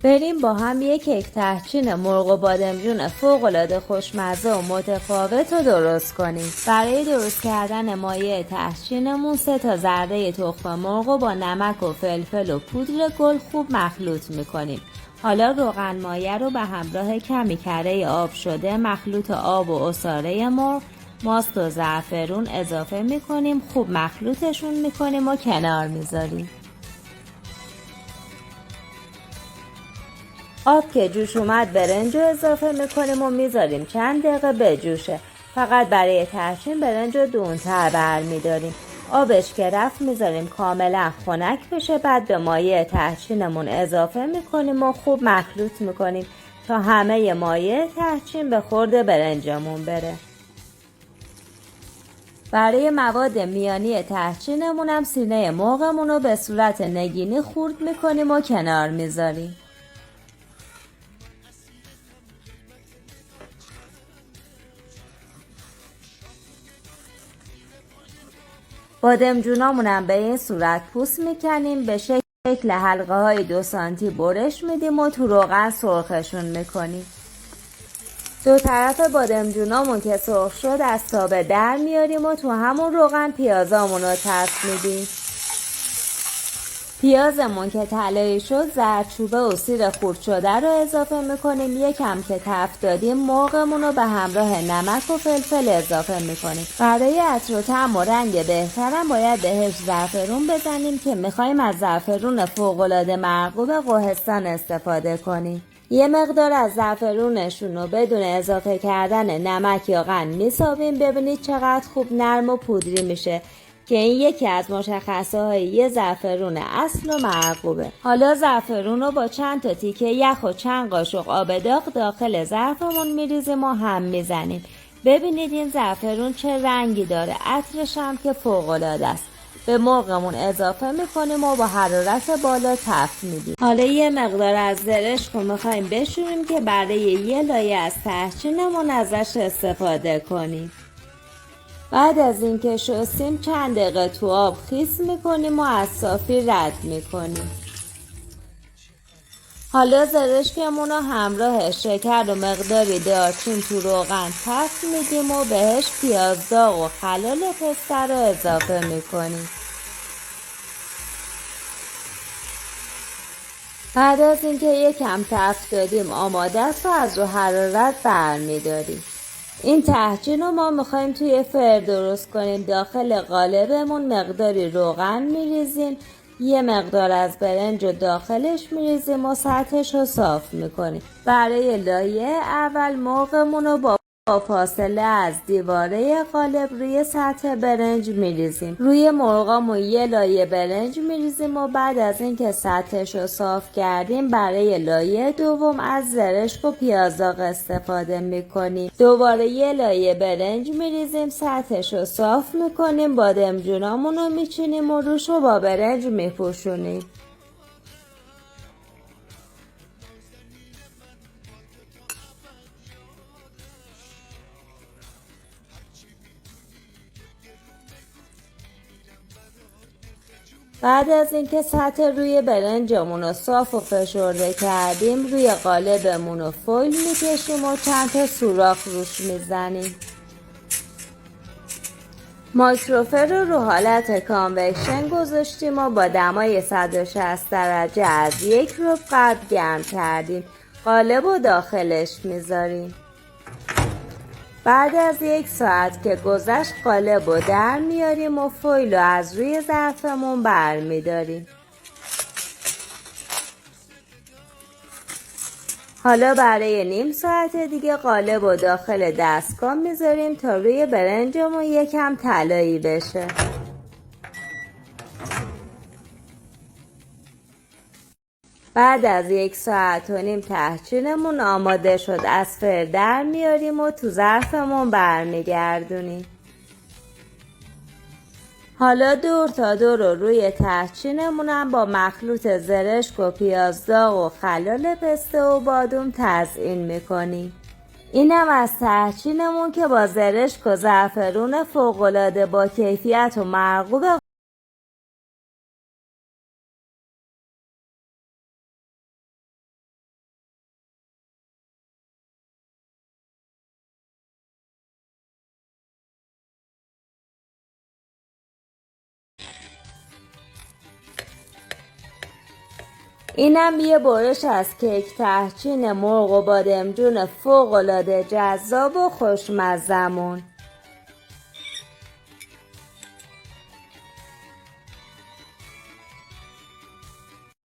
بریم با هم یک کیک تحچین مرغ و بادمجون فوق‌العاده خوشمزه و متفاوت رو درست کنیم. برای درست کردن مایع تحچینمون 3 تا ذره تخم مرغ رو با نمک و فلفل و پودر گل خوب مخلوط میکنیم. حالا روغن مایع رو به همراه کمی کره آب شده مخلوط آب و عصاره مرغ، ماست و زعفرون اضافه میکنیم. خوب مخلوطشون میکنیم و کنار میذاریم. آب که جوش اومد برنج رو اضافه میکنیم و میذاریم چند دقیقه بجوشه. فقط برای تحچین برنج رو دونتر برمیداریم. آبش که رفت میذاریم کاملا خنک بشه. بعد به مایع تحچینمون اضافه میکنیم و خوب مخلوط میکنیم تا همه مایع تحچین به خورد برنجمون بره. برای مواد میانی تحچینمون هم سینه مرغمون رو به صورت نگینی خورد میکنیم و کنار میذاریم. بادمجونامونم به این صورت پوست میکنیم. به شکل حلقه های 2 سانتی برش میدیم و تو روغن سرخشون میکنیم. 2 طرف بادمجونامون که سرخ شد از تابه در میاریم و تو همون روغن پیازامون رو تفت میدیم. پیازمون که طلایی شد زردچوبه و سیر خورد شده رو اضافه میکنیم. یکم که تفت دادیم مرغمون رو به همراه نمک و فلفل اضافه میکنیم. برای عطر و طعم و رنگ بهترم باید بهش زعفرون بزنیم که میخوایم از زعفرون فوق‌العاده مرغوب کوهستان استفاده کنیم. یه مقدار از زعفرونشون رو بدون اضافه کردن نمک یا قند میسابیم. ببینید چقدر خوب نرم و پودری میشه که این یکی از مشخصه های یه زعفرون اصل و مرغوبه. حالا زعفرون رو با چند تا تیکه یخ و چند قاشق آب داغ داخل ظرفمون میریزیم و هم میزنیم. ببینید این زعفرون چه رنگی داره. عطرش هم که فوق‌العاده است. به مرغمون اضافه میکنیم و با حرارت بالا تفت میدیم. حالا یه مقدار از زرشک رو میخوایم بشوریم که برای یه لایه از تحچینمون ازش استفاده کنیم. بعد از اینکه شستیم چند دقیقه تو آب خیس میکنیم و از صافی رد میکنیم. حالا زرشکمون رو همراه شکر و مقداری دارچین تو روغن تفت میدیم و بهش پیاز داغ و خلال پسته رو اضافه میکنیم. بعد از اینکه یکم تفت دادیم آماده است و از رو حرارت برمیداریم. این تحچین رو ما میخوایم توی فر درست کنیم. داخل قالبمون مقداری روغن میریزیم. یه مقدار از برنج رو داخلش میریزیم و سطحش رو صاف میکنیم. برای لایه اول مرغمون رو با فاصله از دیواره قالب روی سطح برنج میریزیم. روی مرغامون یه لایه برنج میریزیم و بعد از اینکه سطحش رو صاف کردیم برای لایه دوم از زرشک و پیاز داغ استفاده میکنیم. دوباره یه لایه برنج میریزیم، سطحش رو صاف میکنیم، بادمجونامون رو میچینیم و روش رو با برنج میپوشونیم. بعد از اینکه سطح روی برنجمون رو صاف و فشرده کردیم روی قالبمون رو فویل میکشیم و چند تا سوراخ روش میزنیم. مایکروفر رو حالت کانوکشن گذاشتیم و با دمای 160 درجه از 1 ربع قدر گرم کردیم. قالب رو داخلش میذاریم. بعد از 1 ساعت که گذشت قالب رو در میاریم و فویل رو از روی ظرفمون برمیداریم. حالا برای نیم ساعت دیگه قالب رو داخل دستگاه میذاریم تا روی برنجمون یکم طلایی بشه. بعد از 1 ساعت و نیم تحچینمون آماده شد. از فر در میاریم و تو ظرفمون برمیگردونیم. حالا دور تا دور رو روی تحچینمون هم با مخلوط زرشک و پیاز داغ و خلال پسته و بادوم تزیین میکنیم. اینم از تحچینمون که با زرشک و زعفرون فوق‌العاده با کیفیت و مرغوب اینم یه برش از کیک تحچین مرغ و بادمجون فوق‌العاده جذاب و خوشمزمون.